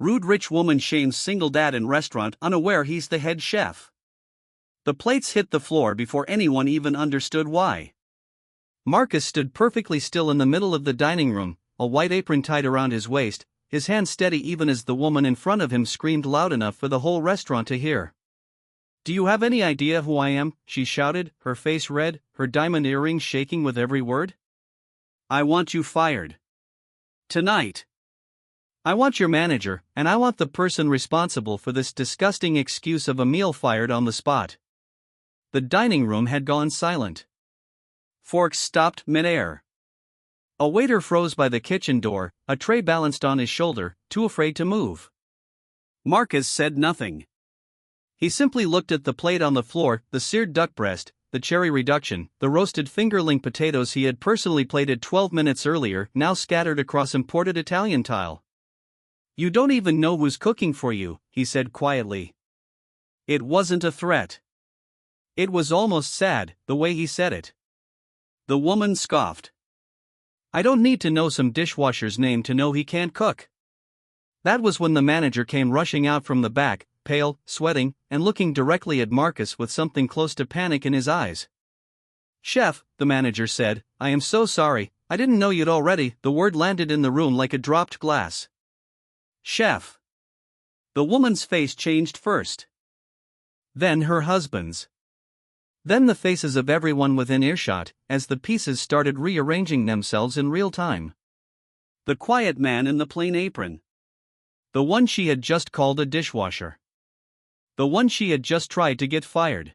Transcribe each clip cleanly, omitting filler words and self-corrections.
Rude rich woman shames single dad in restaurant unaware he's the head chef. The plates hit the floor before anyone even understood why. Marcus stood perfectly still in the middle of the dining room, a white apron tied around his waist, his hand steady even as the woman in front of him screamed loud enough for the whole restaurant to hear. "Do you have any idea who I am?" she shouted, her face red, her diamond earrings shaking with every word. "I want you fired. Tonight. I want your manager, and I want the person responsible for this disgusting excuse of a meal fired on the spot." The dining room had gone silent. Forks stopped mid-air. A waiter froze by the kitchen door, a tray balanced on his shoulder, too afraid to move. Marcus said nothing. He simply looked at the plate on the floor, the seared duck breast, the cherry reduction, the roasted fingerling potatoes he had personally plated 12 minutes earlier, now scattered across imported Italian tile. "You don't even know who's cooking for you," he said quietly. It wasn't a threat. It was almost sad, the way he said it. The woman scoffed. "I don't need to know some dishwasher's name to know he can't cook." That was when the manager came rushing out from the back, pale, sweating, and looking directly at Marcus with something close to panic in his eyes. "Chef," the manager said, "I am so sorry, I didn't know you'd already." The word landed in the room like a dropped glass. "Chef." The woman's face changed first. Then her husband's. Then the faces of everyone within earshot, as the pieces started rearranging themselves in real time. The quiet man in the plain apron. The one she had just called a dishwasher. The one she had just tried to get fired.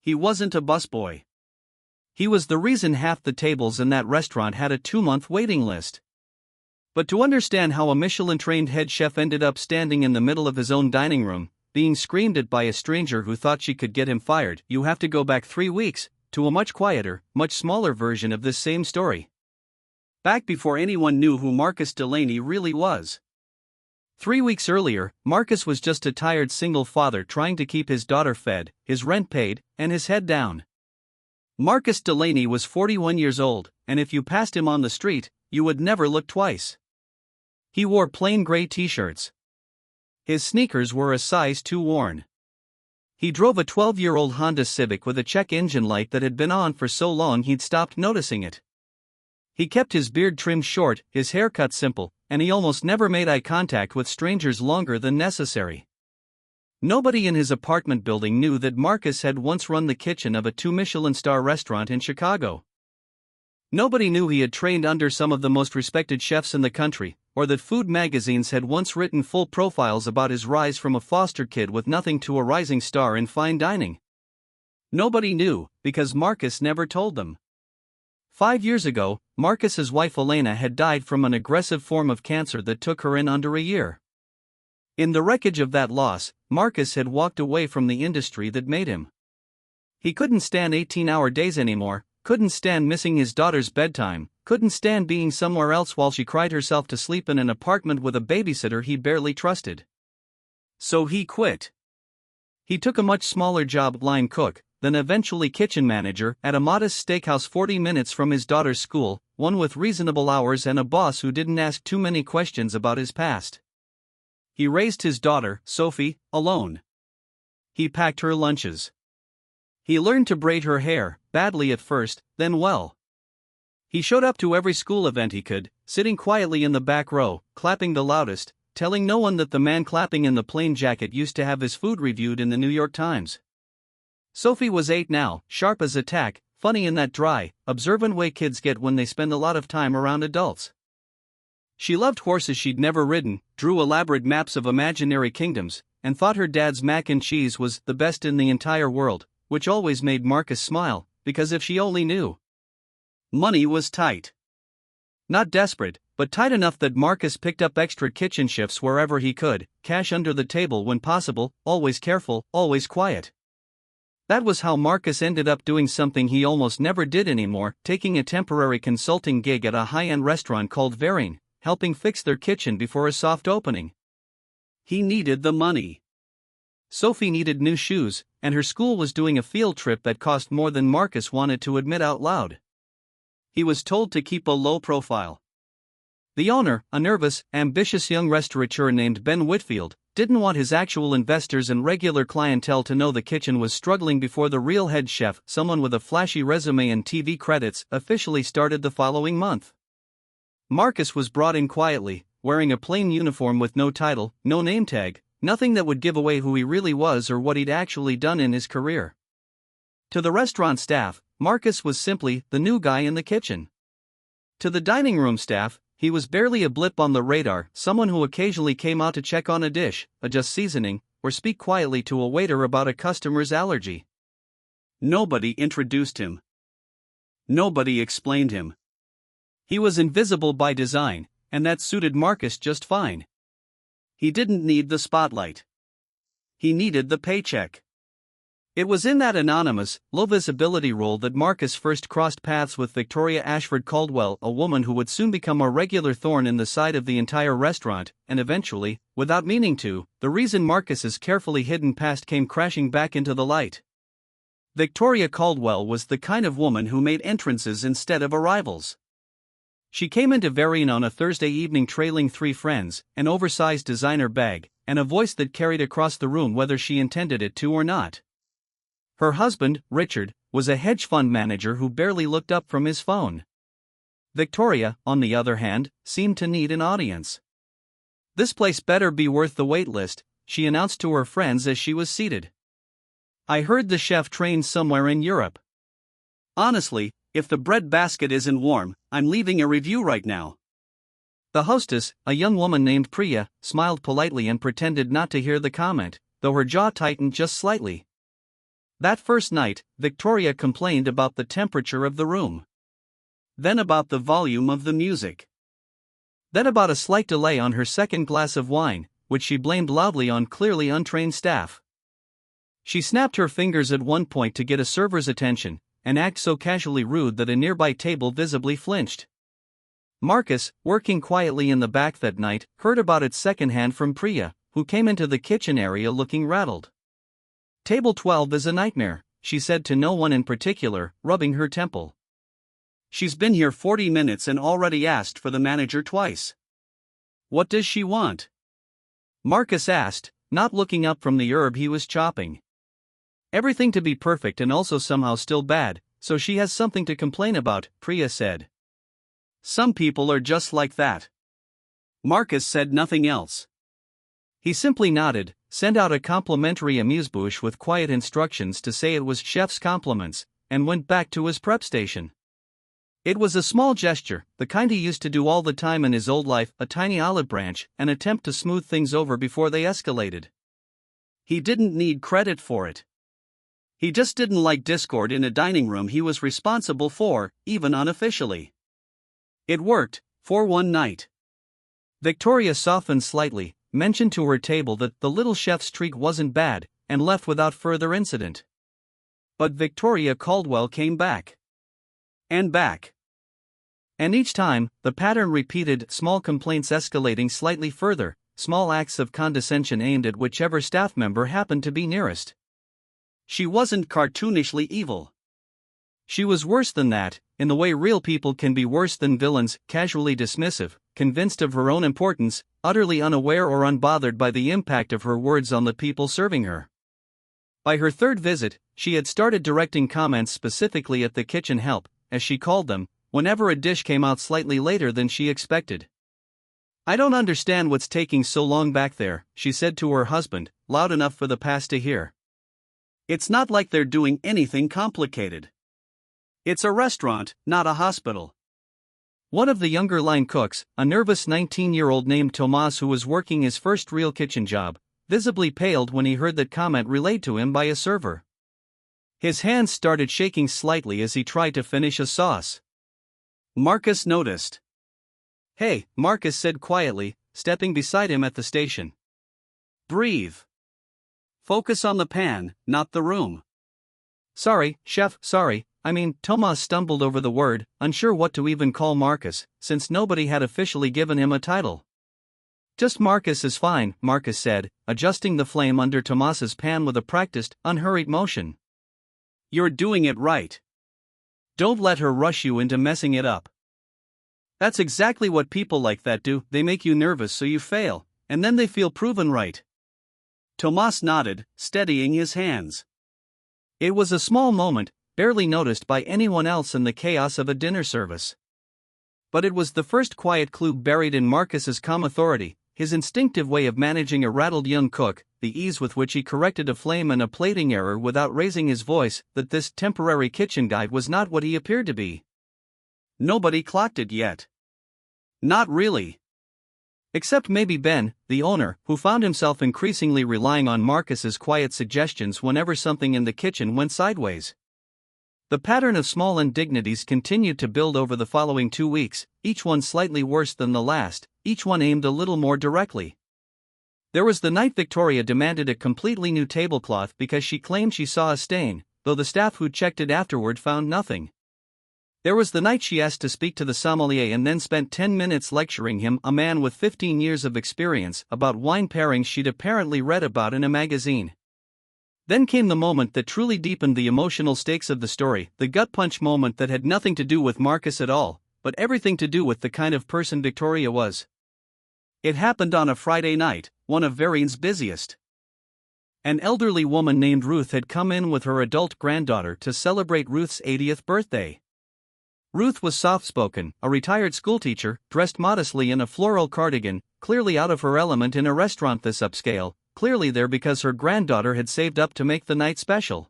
He wasn't a busboy. He was the reason half the tables in that restaurant had a 2-month waiting list. But to understand how a Michelin-trained head chef ended up standing in the middle of his own dining room, being screamed at by a stranger who thought she could get him fired, you have to go back 3 weeks, to a much quieter, much smaller version of this same story. Back before anyone knew who Marcus Delaney really was. 3 weeks earlier, Marcus was just a tired single father trying to keep his daughter fed, his rent paid, and his head down. Marcus Delaney was 41 years old, and if you passed him on the street, you would never look twice. He wore plain gray t-shirts. His sneakers were a size too worn. He drove a 12-year-old Honda Civic with a check engine light that had been on for so long he'd stopped noticing it. He kept his beard trimmed short, his hair cut simple, and he almost never made eye contact with strangers longer than necessary. Nobody in his apartment building knew that Marcus had once run the kitchen of a 2-Michelin-star restaurant in Chicago. Nobody knew he had trained under some of the most respected chefs in the country, or that food magazines had once written full profiles about his rise from a foster kid with nothing to a rising star in fine dining. Nobody knew, because Marcus never told them. 5 years ago, Marcus's wife Elena had died from an aggressive form of cancer that took her in under a year. In the wreckage of that loss, Marcus had walked away from the industry that made him. He couldn't stand 18-hour days anymore, couldn't stand missing his daughter's bedtime, couldn't stand being somewhere else while she cried herself to sleep in an apartment with a babysitter he barely trusted. So he quit. He took a much smaller job, line cook, then eventually kitchen manager, at a modest steakhouse 40 minutes from his daughter's school, one with reasonable hours and a boss who didn't ask too many questions about his past. He raised his daughter, Sophie, alone. He packed her lunches. He learned to braid her hair, badly at first, then well. He showed up to every school event he could, sitting quietly in the back row, clapping the loudest, telling no one that the man clapping in the plain jacket used to have his food reviewed in the New York Times. Sophie was 8 now, sharp as a tack, funny in that dry, observant way kids get when they spend a lot of time around adults. She loved horses she'd never ridden, drew elaborate maps of imaginary kingdoms, and thought her dad's mac and cheese was the best in the entire world, which always made Marcus smile, because if she only knew. Money was tight. Not desperate, but tight enough that Marcus picked up extra kitchen shifts wherever he could, cash under the table when possible, always careful, always quiet. That was how Marcus ended up doing something he almost never did anymore, taking a temporary consulting gig at a high-end restaurant called Varine, helping fix their kitchen before a soft opening. He needed the money. Sophie needed new shoes, and her school was doing a field trip that cost more than Marcus wanted to admit out loud. He was told to keep a low profile. The owner, a nervous, ambitious young restaurateur named Ben Whitfield, didn't want his actual investors and regular clientele to know the kitchen was struggling before the real head chef, someone with a flashy resume and TV credits, officially started the following month. Marcus was brought in quietly, wearing a plain uniform with no title, no name tag, nothing that would give away who he really was or what he'd actually done in his career. To the restaurant staff, Marcus was simply the new guy in the kitchen. To the dining room staff, he was barely a blip on the radar, someone who occasionally came out to check on a dish, adjust seasoning, or speak quietly to a waiter about a customer's allergy. Nobody introduced him. Nobody explained him. He was invisible by design, and that suited Marcus just fine. He didn't need the spotlight. He needed the paycheck. It was in that anonymous, low-visibility role that Marcus first crossed paths with Victoria Ashford Caldwell, a woman who would soon become a regular thorn in the side of the entire restaurant, and eventually, without meaning to, the reason Marcus's carefully hidden past came crashing back into the light. Victoria Caldwell was the kind of woman who made entrances instead of arrivals. She came into Varian on a Thursday evening trailing 3 friends, an oversized designer bag, and a voice that carried across the room whether she intended it to or not. Her husband, Richard, was a hedge fund manager who barely looked up from his phone. Victoria, on the other hand, seemed to need an audience. "This place better be worth the wait list," she announced to her friends as she was seated. "I heard the chef trained somewhere in Europe. Honestly, if the bread basket isn't warm, I'm leaving a review right now." The hostess, a young woman named Priya, smiled politely and pretended not to hear the comment, though her jaw tightened just slightly. That first night, Victoria complained about the temperature of the room. Then about the volume of the music. Then about a slight delay on her second glass of wine, which she blamed loudly on clearly untrained staff. She snapped her fingers at one point to get a server's attention, an act so casually rude that a nearby table visibly flinched. Marcus, working quietly in the back that night, heard about it secondhand from Priya, who came into the kitchen area looking rattled. "Table 12 is a nightmare," she said to no one in particular, rubbing her temple. "She's been here 40 minutes and already asked for the manager twice. What does she want?" Marcus asked, not looking up from the herb he was chopping. "Everything to be perfect and also somehow still bad, so she has something to complain about," Priya said. "Some people are just like that." Marcus said nothing else. He simply nodded, sent out a complimentary amuse-bouche with quiet instructions to say it was chef's compliments, and went back to his prep station. It was a small gesture, the kind he used to do all the time in his old life, a tiny olive branch, an attempt to smooth things over before they escalated. He didn't need credit for it. He just didn't like discord in a dining room he was responsible for, even unofficially. It worked, for one night. Victoria softened slightly, mentioned to her table that the little chef's streak wasn't bad, and left without further incident. But Victoria Caldwell came back. And back. And each time, the pattern repeated, small complaints escalating slightly further, small acts of condescension aimed at whichever staff member happened to be nearest. She wasn't cartoonishly evil. She was worse than that, in the way real people can be worse than villains, casually dismissive, convinced of her own importance, utterly unaware or unbothered by the impact of her words on the people serving her. By her third visit, she had started directing comments specifically at the kitchen help, as she called them, whenever a dish came out slightly later than she expected. "I don't understand what's taking so long back there," she said to her husband, loud enough for the past to hear. "It's not like they're doing anything complicated. It's a restaurant, not a hospital." One of the younger line cooks, a nervous 19-year-old named Tomas who was working his first real kitchen job, visibly paled when he heard that comment relayed to him by a server. His hands started shaking slightly as he tried to finish a sauce. Marcus noticed. "Hey," Marcus said quietly, stepping beside him at the station. "Breathe. Focus on the pan, not the room." "Sorry, chef, sorry. Tomas stumbled over the word, unsure what to even call Marcus, since nobody had officially given him a title. "Just Marcus is fine," Marcus said, adjusting the flame under Tomas's pan with a practiced, unhurried motion. "You're doing it right. Don't let her rush you into messing it up." That's exactly what people like that do, they make you nervous so you fail, and then they feel proven right. Tomas nodded, steadying his hands. It was a small moment, barely noticed by anyone else in the chaos of a dinner service. But it was the first quiet clue buried in Marcus's calm authority, his instinctive way of managing a rattled young cook, the ease with which he corrected a flame and a plating error without raising his voice, that this temporary kitchen guide was not what he appeared to be. Nobody clocked it yet. Not really. Except maybe Ben, the owner, who found himself increasingly relying on Marcus's quiet suggestions whenever something in the kitchen went sideways. The pattern of small indignities continued to build over the following 2 weeks, each one slightly worse than the last, each one aimed a little more directly. There was the night Victoria demanded a completely new tablecloth because she claimed she saw a stain, though the staff who checked it afterward found nothing. There was the night she asked to speak to the sommelier and then spent 10 minutes lecturing him, a man with 15 years of experience, about wine pairings she'd apparently read about in a magazine. Then came the moment that truly deepened the emotional stakes of the story, the gut punch moment that had nothing to do with Marcus at all, but everything to do with the kind of person Victoria was. It happened on a Friday night, one of Varian's busiest. An elderly woman named Ruth had come in with her adult granddaughter to celebrate Ruth's 80th birthday. Ruth was soft-spoken, a retired schoolteacher, dressed modestly in a floral cardigan, clearly out of her element in a restaurant this upscale, clearly there because her granddaughter had saved up to make the night special.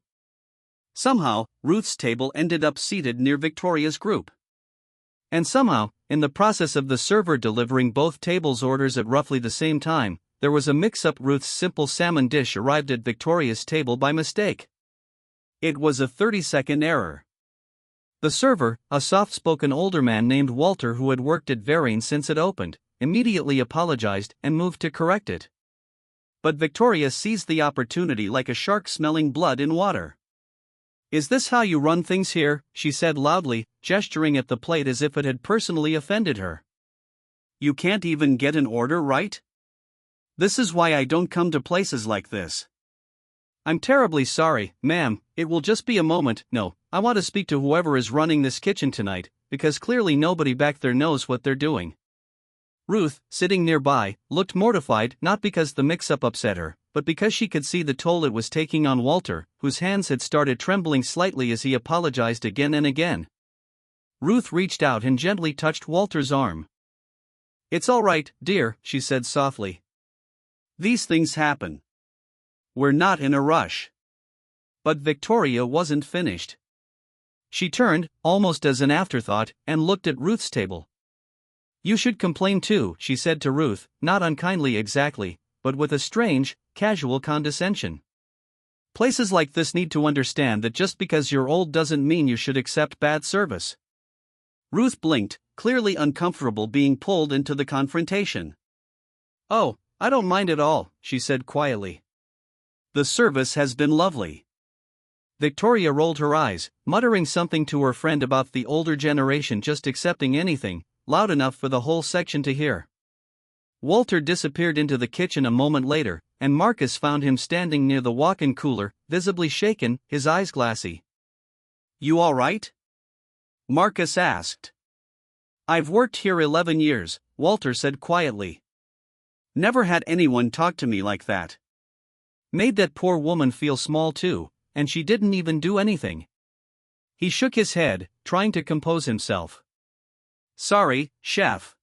Somehow, Ruth's table ended up seated near Victoria's group. And somehow, in the process of the server delivering both tables' orders at roughly the same time, there was a mix-up. Ruth's simple salmon dish arrived at Victoria's table by mistake. It was a 30-second error. The server, a soft-spoken older man named Walter who had worked at Varian since it opened, immediately apologized and moved to correct it. But Victoria seized the opportunity like a shark smelling blood in water. "Is this how you run things here?" she said loudly, gesturing at the plate as if it had personally offended her. "You can't even get an order right? This is why I don't come to places like this." "I'm terribly sorry, ma'am, it will just be a moment. No, I want to speak to whoever is running this kitchen tonight, because clearly nobody back there knows what they're doing." Ruth, sitting nearby, looked mortified not because the mix-up upset her, but because she could see the toll it was taking on Walter, whose hands had started trembling slightly as he apologized again and again. Ruth reached out and gently touched Walter's arm. "It's all right, dear," she said softly. "These things happen. We're not in a rush." But Victoria wasn't finished. She turned, almost as an afterthought, and looked at Ruth's table. "You should complain too," she said to Ruth, not unkindly exactly, but with a strange, casual condescension. "Places like this need to understand that just because you're old doesn't mean you should accept bad service." Ruth blinked, clearly uncomfortable being pulled into the confrontation. "Oh, I don't mind at all," she said quietly. "The service has been lovely." Victoria rolled her eyes, muttering something to her friend about the older generation just accepting anything, loud enough for the whole section to hear. Walter disappeared into the kitchen a moment later, and Marcus found him standing near the walk-in cooler, visibly shaken, his eyes glassy. "You all right?" Marcus asked. "I've worked here 11 years, Walter said quietly. Never had anyone talk to me like that. Made that poor woman feel small too, and she didn't even do anything." He shook his head, trying to compose himself. "Sorry, chef.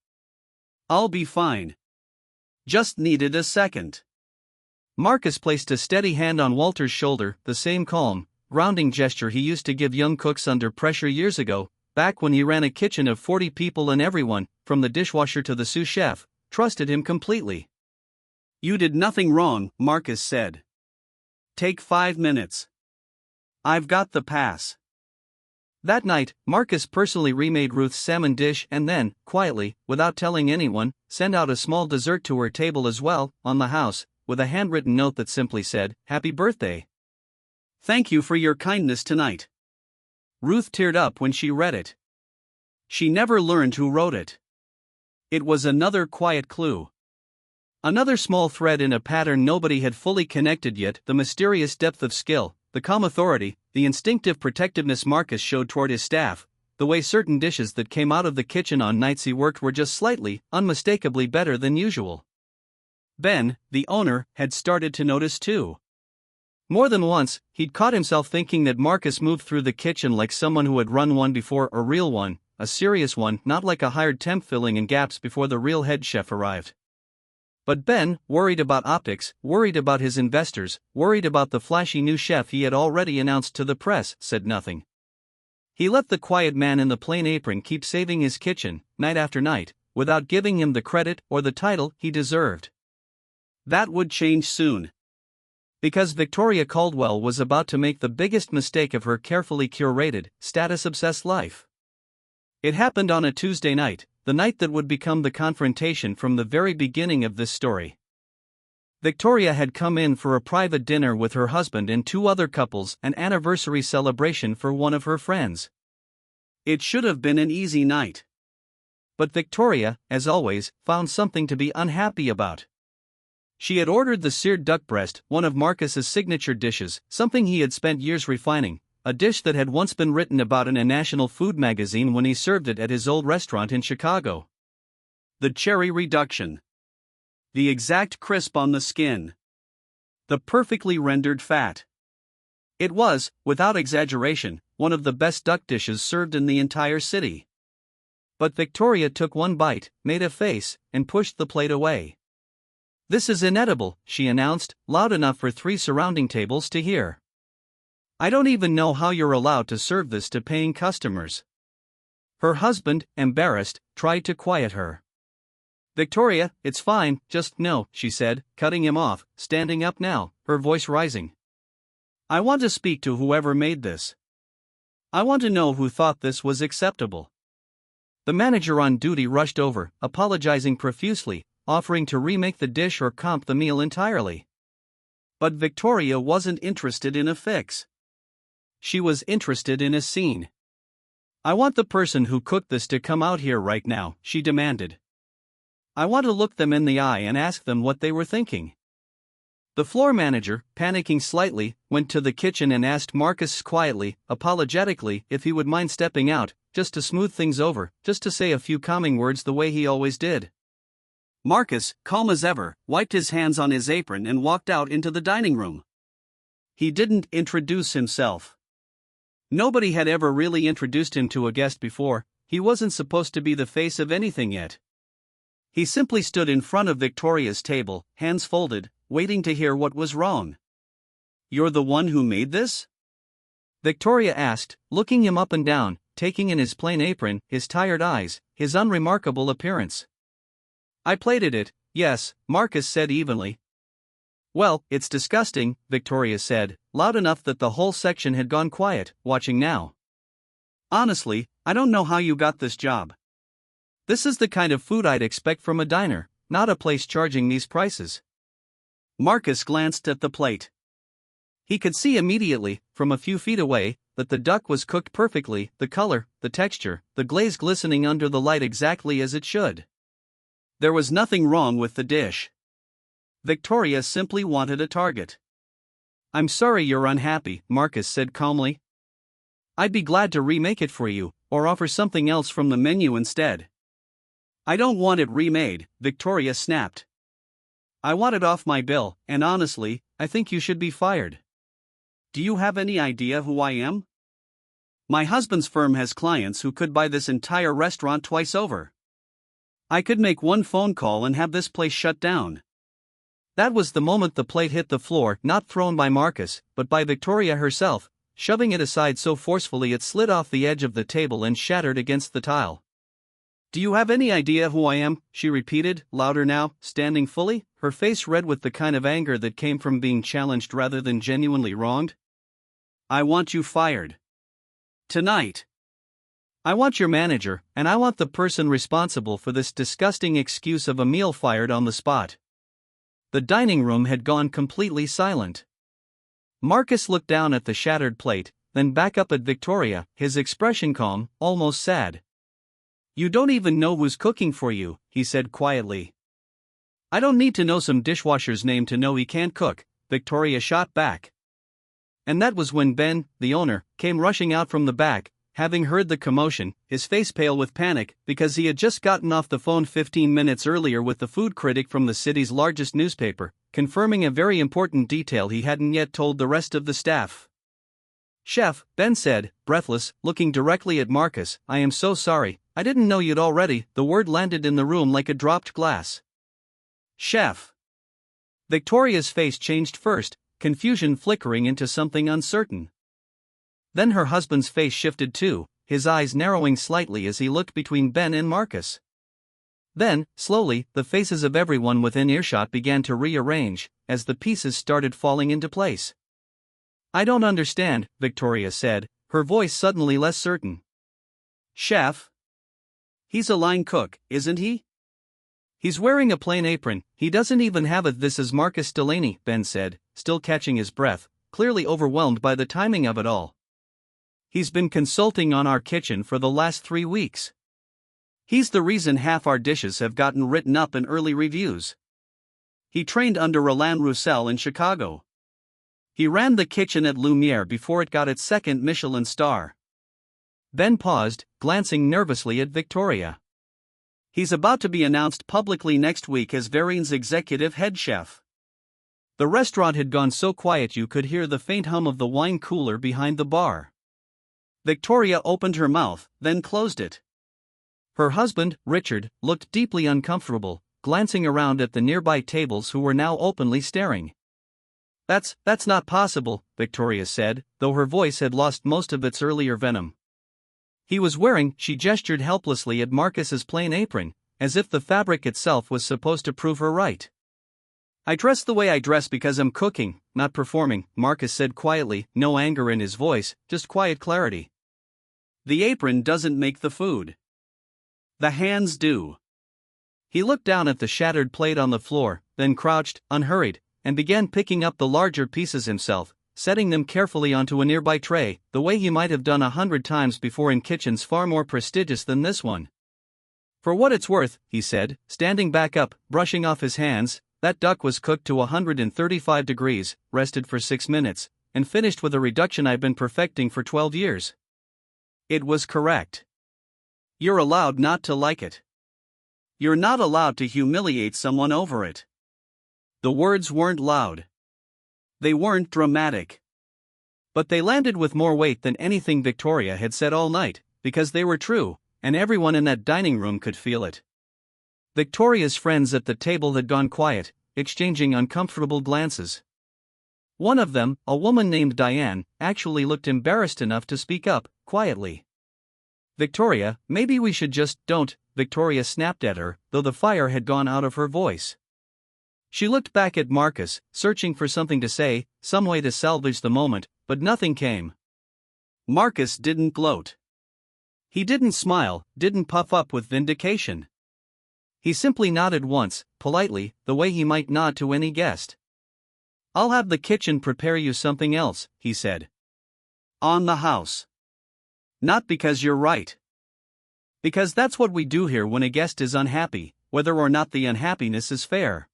I'll be fine. Just needed a second." Marcus placed a steady hand on Walter's shoulder, the same calm, grounding gesture he used to give young cooks under pressure years ago, back when he ran a kitchen of 40 people and everyone, from the dishwasher to the sous chef, trusted him completely. "You did nothing wrong," Marcus said. "Take 5 minutes. I've got the pass." That night, Marcus personally remade Ruth's salmon dish and then, quietly, without telling anyone, sent out a small dessert to her table as well, on the house, with a handwritten note that simply said, "Happy birthday. Thank you for your kindness tonight." Ruth teared up when she read it. She never learned who wrote it. It was another quiet clue. Another small thread in a pattern nobody had fully connected yet, the mysterious depth of skill, the calm authority, the instinctive protectiveness Marcus showed toward his staff, the way certain dishes that came out of the kitchen on nights he worked were just slightly, unmistakably better than usual. Ben, the owner, had started to notice too. More than once, he'd caught himself thinking that Marcus moved through the kitchen like someone who had run one before, a real one, a serious one, not like a hired temp filling in gaps before the real head chef arrived. But Ben, worried about optics, worried about his investors, worried about the flashy new chef he had already announced to the press, said nothing. He let the quiet man in the plain apron keep saving his kitchen, night after night, without giving him the credit or the title he deserved. That would change soon. Because Victoria Caldwell was about to make the biggest mistake of her carefully curated, status-obsessed life. It happened on a Tuesday night, the night that would become the confrontation from the very beginning of this story. Victoria had come in for a private dinner with her husband and two other couples, an anniversary celebration for one of her friends. It should have been an easy night. But Victoria, as always, found something to be unhappy about. She had ordered the seared duck breast, one of Marcus's signature dishes, something he had spent years refining, a dish that had once been written about in a national food magazine when he served it at his old restaurant in Chicago. The cherry reduction. The exact crisp on the skin. The perfectly rendered fat. It was, without exaggeration, one of the best duck dishes served in the entire city. But Victoria took one bite, made a face, and pushed the plate away. "This is inedible," she announced, loud enough for 3 surrounding tables to hear. "I don't even know how you're allowed to serve this to paying customers." Her husband, embarrassed, tried to quiet her. "Victoria, it's fine, just no," she said, cutting him off, standing up now, her voice rising. "I want to speak to whoever made this. I want to know who thought this was acceptable." The manager on duty rushed over, apologizing profusely, offering to remake the dish or comp the meal entirely. But Victoria wasn't interested in a fix. She was interested in a scene. "I want the person who cooked this to come out here right now," she demanded. "I want to look them in the eye and ask them what they were thinking." The floor manager, panicking slightly, went to the kitchen and asked Marcus quietly, apologetically, if he would mind stepping out, just to smooth things over, just to say a few calming words the way he always did. Marcus, calm as ever, wiped his hands on his apron and walked out into the dining room. He didn't introduce himself. Nobody had ever really introduced him to a guest before. He wasn't supposed to be the face of anything yet. He simply stood in front of Victoria's table, hands folded, waiting to hear what was wrong. "You're the one who made this?" Victoria asked, looking him up and down, taking in his plain apron, his tired eyes, his unremarkable appearance. "I plated it, yes," Marcus said evenly. "Well, it's disgusting," Victoria said, loud enough that the whole section had gone quiet, watching now. "Honestly, I don't know how you got this job. This is the kind of food I'd expect from a diner, not a place charging these prices." Marcus glanced at the plate. He could see immediately, from a few feet away, that the duck was cooked perfectly, the color, the texture, the glaze glistening under the light exactly as it should. There was nothing wrong with the dish. Victoria simply wanted a target. "I'm sorry you're unhappy," Marcus said calmly. "I'd be glad to remake it for you, or offer something else from the menu instead." "I don't want it remade," Victoria snapped. "I want it off my bill, and honestly, I think you should be fired. Do you have any idea who I am? My husband's firm has clients who could buy this entire restaurant twice over. I could make one phone call and have this place shut down." That was the moment the plate hit the floor, not thrown by Marcus, but by Victoria herself, shoving it aside so forcefully it slid off the edge of the table and shattered against the tile. "Do you have any idea who I am?" she repeated, louder now, standing fully, her face red with the kind of anger that came from being challenged rather than genuinely wronged. "I want you fired. Tonight. I want your manager, and I want the person responsible for this disgusting excuse of a meal fired on the spot." The dining room had gone completely silent. Marcus looked down at the shattered plate, then back up at Victoria, his expression calm, almost sad. "You don't even know who's cooking for you," he said quietly. "I don't need to know some dishwasher's name to know he can't cook," Victoria shot back. And that was when Ben, the owner, came rushing out from the back, having heard the commotion, his face pale with panic because he had just gotten off the phone 15 minutes earlier with the food critic from the city's largest newspaper, confirming a very important detail he hadn't yet told the rest of the staff. "Chef," Ben said, breathless, looking directly at Marcus, "I am so sorry, I didn't know you'd already." The word landed in the room like a dropped glass. "Chef." Victoria's face changed first, confusion flickering into something uncertain. Then her husband's face shifted too, his eyes narrowing slightly as he looked between Ben and Marcus. Then, slowly, the faces of everyone within earshot began to rearrange, as the pieces started falling into place. "I don't understand," Victoria said, her voice suddenly less certain. "Chef? He's a line cook, isn't he? He's wearing a plain apron, he doesn't even have a." "This is Marcus Delaney," Ben said, still catching his breath, clearly overwhelmed by the timing of it all. "He's been consulting on our kitchen for the last 3 weeks. He's the reason half our dishes have gotten written up in early reviews. He trained under Roland Roussel in Chicago. He ran the kitchen at Lumiere before it got its second Michelin star." Ben paused, glancing nervously at Victoria. "He's about to be announced publicly next week as Varian's executive head chef." The restaurant had gone so quiet you could hear the faint hum of the wine cooler behind the bar. Victoria opened her mouth, then closed it. Her husband, Richard, looked deeply uncomfortable, glancing around at the nearby tables who were now openly staring. That's not possible," Victoria said, though her voice had lost most of its earlier venom. "He was wearing," she gestured helplessly at Marcus's plain apron, as if the fabric itself was supposed to prove her right. "I dress the way I dress because I'm cooking, not performing," Marcus said quietly, no anger in his voice, just quiet clarity. "The apron doesn't make the food. The hands do." He looked down at the shattered plate on the floor, then crouched, unhurried, and began picking up the larger pieces himself, setting them carefully onto a nearby tray, the way he might have done 100 times before in kitchens far more prestigious than this one. "For what it's worth," he said, standing back up, brushing off his hands, "that duck was cooked to 135 degrees, rested for 6 minutes, and finished with a reduction I've been perfecting for 12 years. It was correct. You're allowed not to like it. You're not allowed to humiliate someone over it." The words weren't loud. They weren't dramatic. But they landed with more weight than anything Victoria had said all night, because they were true, and everyone in that dining room could feel it. Victoria's friends at the table had gone quiet, exchanging uncomfortable glances. One of them, a woman named Diane, actually looked embarrassed enough to speak up, quietly. "Victoria, maybe we should just don't," Victoria snapped at her, though the fire had gone out of her voice. She looked back at Marcus, searching for something to say, some way to salvage the moment, but nothing came. Marcus didn't gloat. He didn't smile, didn't puff up with vindication. He simply nodded once, politely, the way he might nod to any guest. "I'll have the kitchen prepare you something else," he said. "On the house. Not because you're right. Because that's what we do here when a guest is unhappy, whether or not the unhappiness is fair."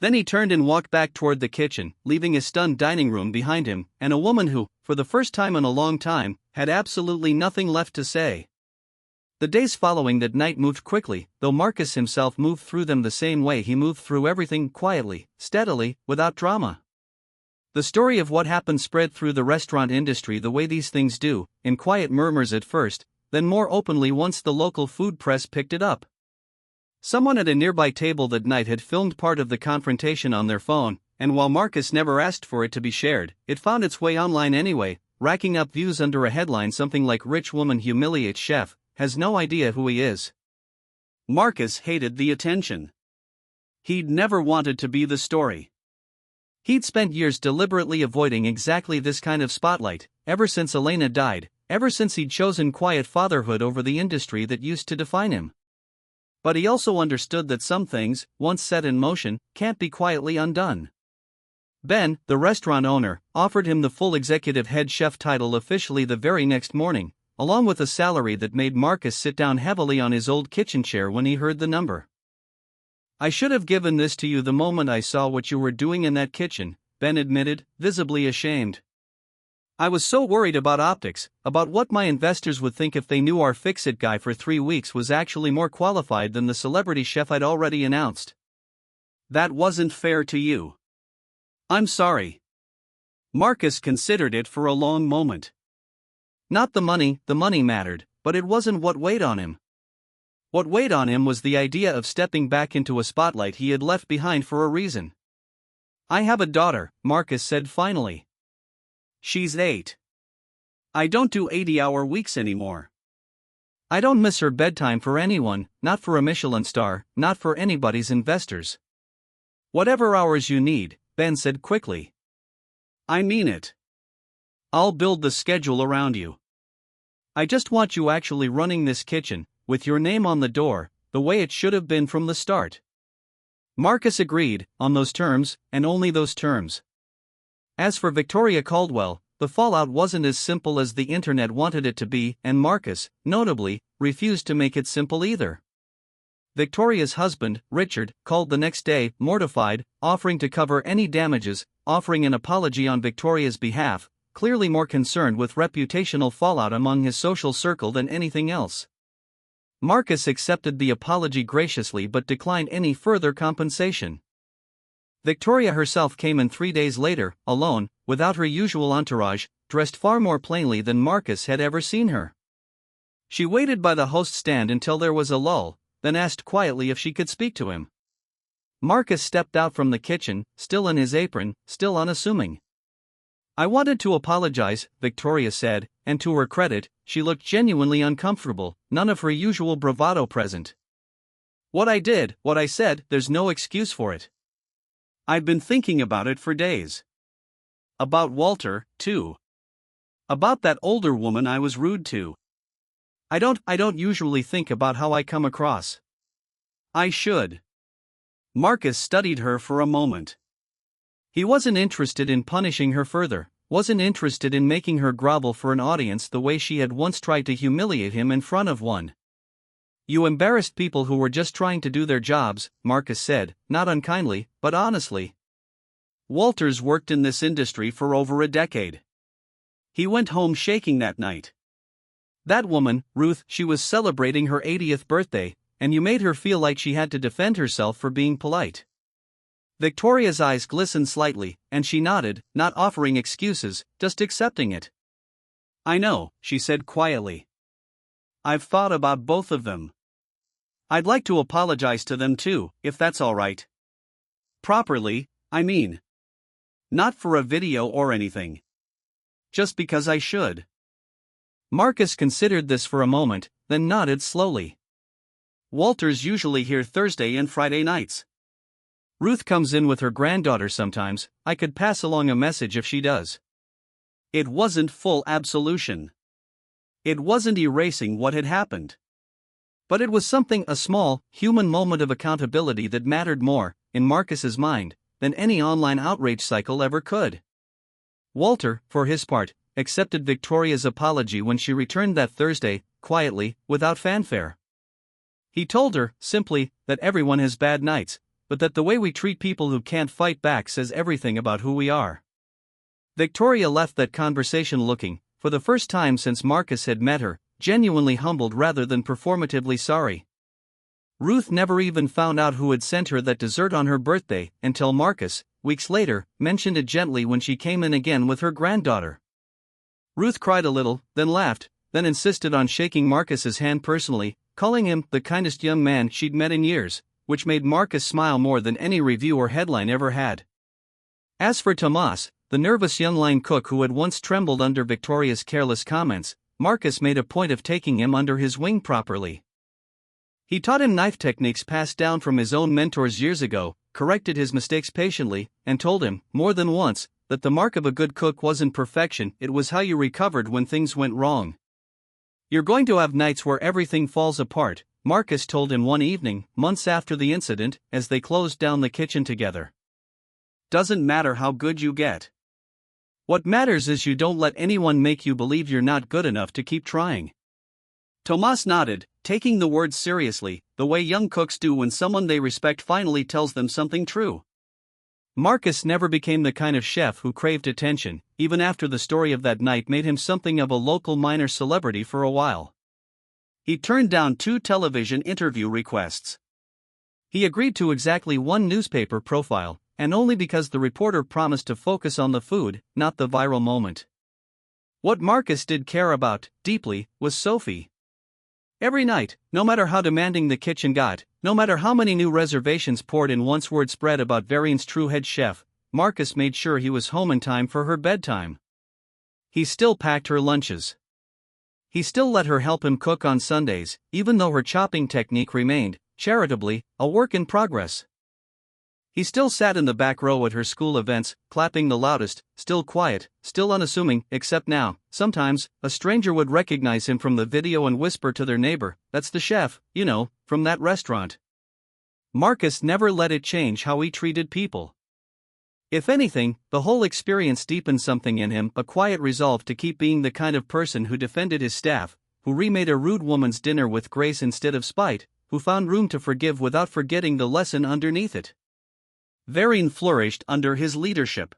Then he turned and walked back toward the kitchen, leaving a stunned dining room behind him, and a woman who, for the first time in a long time, had absolutely nothing left to say. The days following that night moved quickly, though Marcus himself moved through them the same way he moved through everything, quietly, steadily, without drama. The story of what happened spread through the restaurant industry the way these things do, in quiet murmurs at first, then more openly once the local food press picked it up. Someone at a nearby table that night had filmed part of the confrontation on their phone, and while Marcus never asked for it to be shared, it found its way online anyway, racking up views under a headline something like "Rich Woman Humiliates Chef, Has No Idea Who He Is." Marcus hated the attention. He'd never wanted to be the story. He'd spent years deliberately avoiding exactly this kind of spotlight, ever since Elena died, ever since he'd chosen quiet fatherhood over the industry that used to define him. But he also understood that some things, once set in motion, can't be quietly undone. Ben, the restaurant owner, offered him the full executive head chef title officially the very next morning, along with a salary that made Marcus sit down heavily on his old kitchen chair when he heard the number. "I should have given this to you the moment I saw what you were doing in that kitchen," Ben admitted, visibly ashamed. I was so worried about optics, about what my investors would think if they knew our fix-it guy for 3 weeks was actually more qualified than the celebrity chef I'd already announced. That wasn't fair to you. I'm sorry. Marcus considered it for a long moment. Not the money mattered, but it wasn't what weighed on him. What weighed on him was the idea of stepping back into a spotlight he had left behind for a reason. I have a daughter, Marcus said finally. She's 8. I don't do 80-hour weeks anymore. I don't miss her bedtime for anyone, not for a Michelin star, not for anybody's investors. Whatever hours you need, Ben said quickly. I mean it. I'll build the schedule around you. I just want you actually running this kitchen, with your name on the door, the way it should have been from the start. Marcus agreed, on those terms, and only those terms. As for Victoria Caldwell, the fallout wasn't as simple as the internet wanted it to be, and Marcus, notably, refused to make it simple either. Victoria's husband, Richard, called the next day, mortified, offering to cover any damages, offering an apology on Victoria's behalf, clearly more concerned with reputational fallout among his social circle than anything else. Marcus accepted the apology graciously but declined any further compensation. Victoria herself came in 3 days later, alone, without her usual entourage, dressed far more plainly than Marcus had ever seen her. She waited by the host's stand until there was a lull, then asked quietly if she could speak to him. Marcus stepped out from the kitchen, still in his apron, still unassuming. I wanted to apologize, Victoria said, and to her credit, she looked genuinely uncomfortable, none of her usual bravado present. What I did, what I said, there's no excuse for it. I've been thinking about it for days. About Walter, too. About that older woman I was rude to. I don't usually think about how I come across. I should. Marcus studied her for a moment. He wasn't interested in punishing her further, wasn't interested in making her grovel for an audience the way she had once tried to humiliate him in front of one. You embarrassed people who were just trying to do their jobs, Marcus said, not unkindly, but honestly. Walter's worked in this industry for over a decade. He went home shaking that night. That woman, Ruth, she was celebrating her 80th birthday, and you made her feel like she had to defend herself for being polite. Victoria's eyes glistened slightly, and she nodded, not offering excuses, just accepting it. I know, she said quietly. I've thought about both of them. I'd like to apologize to them too, if that's all right. Properly, I mean. Not for a video or anything. Just because I should. Marcus considered this for a moment, then nodded slowly. Walter's usually here Thursday and Friday nights. Ruth comes in with her granddaughter sometimes, I could pass along a message if she does. It wasn't full absolution. It wasn't erasing what had happened. But it was something, a small, human moment of accountability that mattered more, in Marcus's mind, than any online outrage cycle ever could. Walter, for his part, accepted Victoria's apology when she returned that Thursday, quietly, without fanfare. He told her, simply, that everyone has bad nights, but that the way we treat people who can't fight back says everything about who we are. Victoria left that conversation looking, for the first time since Marcus had met her, genuinely humbled rather than performatively sorry. Ruth never even found out who had sent her that dessert on her birthday, until Marcus, weeks later, mentioned it gently when she came in again with her granddaughter. Ruth cried a little, then laughed, then insisted on shaking Marcus's hand personally, calling him the kindest young man she'd met in years, which made Marcus smile more than any review or headline ever had. As for Tomas, the nervous young line cook who had once trembled under Victoria's careless comments, Marcus made a point of taking him under his wing properly. He taught him knife techniques passed down from his own mentors years ago, corrected his mistakes patiently, and told him, more than once, that the mark of a good cook wasn't perfection, it was how you recovered when things went wrong. You're going to have nights where everything falls apart, Marcus told him one evening, months after the incident, as they closed down the kitchen together. Doesn't matter how good you get. What matters is you don't let anyone make you believe you're not good enough to keep trying. Tomas nodded, taking the words seriously, the way young cooks do when someone they respect finally tells them something true. Marcus never became the kind of chef who craved attention, even after the story of that night made him something of a local minor celebrity for a while. He turned down 2 television interview requests. He agreed to exactly 1 newspaper profile, and only because the reporter promised to focus on the food, not the viral moment. What Marcus did care about, deeply, was Sophie. Every night, no matter how demanding the kitchen got, no matter how many new reservations poured in once word spread about Varian's true head chef, Marcus made sure he was home in time for her bedtime. He still packed her lunches. He still let her help him cook on Sundays, even though her chopping technique remained, charitably, a work in progress. He still sat in the back row at her school events, clapping the loudest, still quiet, still unassuming, except now, sometimes, a stranger would recognize him from the video and whisper to their neighbor, "That's the chef, you know, from that restaurant." Marcus never let it change how he treated people. If anything, the whole experience deepened something in him, a quiet resolve to keep being the kind of person who defended his staff, who remade a rude woman's dinner with grace instead of spite, who found room to forgive without forgetting the lesson underneath it. Varian flourished under his leadership.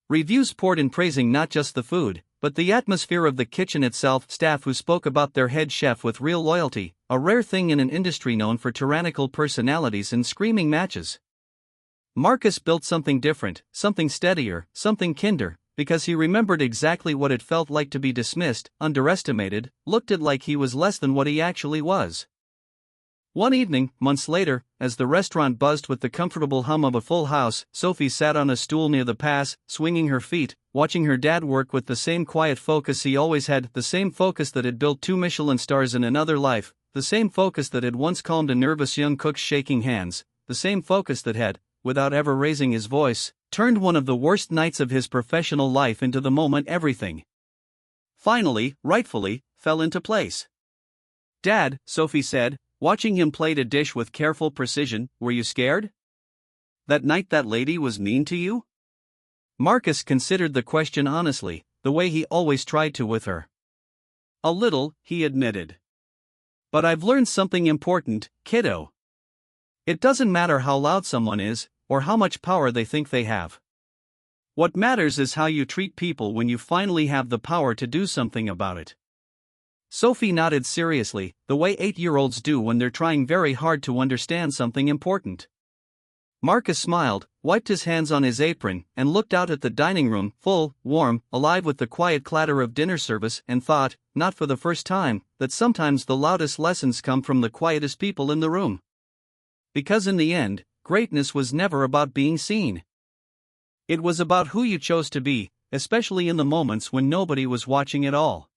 Reviews poured in praising not just the food, but the atmosphere of the kitchen itself, staff who spoke about their head chef with real loyalty, a rare thing in an industry known for tyrannical personalities and screaming matches. Marcus built something different, something steadier, something kinder, because he remembered exactly what it felt like to be dismissed, underestimated, looked at like he was less than what he actually was. One evening, months later, as the restaurant buzzed with the comfortable hum of a full house, Sophie sat on a stool near the pass, swinging her feet, watching her dad work with the same quiet focus he always had, the same focus that had built 2 Michelin stars in another life, the same focus that had once calmed a nervous young cook's shaking hands, the same focus that had, without ever raising his voice, turned one of the worst nights of his professional life into the moment everything finally, rightfully, fell into place. "Dad," Sophie said, watching him plate a dish with careful precision, "were you scared? That night that lady was mean to you?" Marcus considered the question honestly, the way he always tried to with her. "A little," he admitted. "But I've learned something important, kiddo. It doesn't matter how loud someone is, or how much power they think they have. What matters is how you treat people when you finally have the power to do something about it." Sophie nodded seriously, the way 8-year-olds do when they're trying very hard to understand something important. Marcus smiled, wiped his hands on his apron, and looked out at the dining room, full, warm, alive with the quiet clatter of dinner service, and thought, not for the first time, that sometimes the loudest lessons come from the quietest people in the room. Because in the end, greatness was never about being seen. It was about who you chose to be, especially in the moments when nobody was watching at all.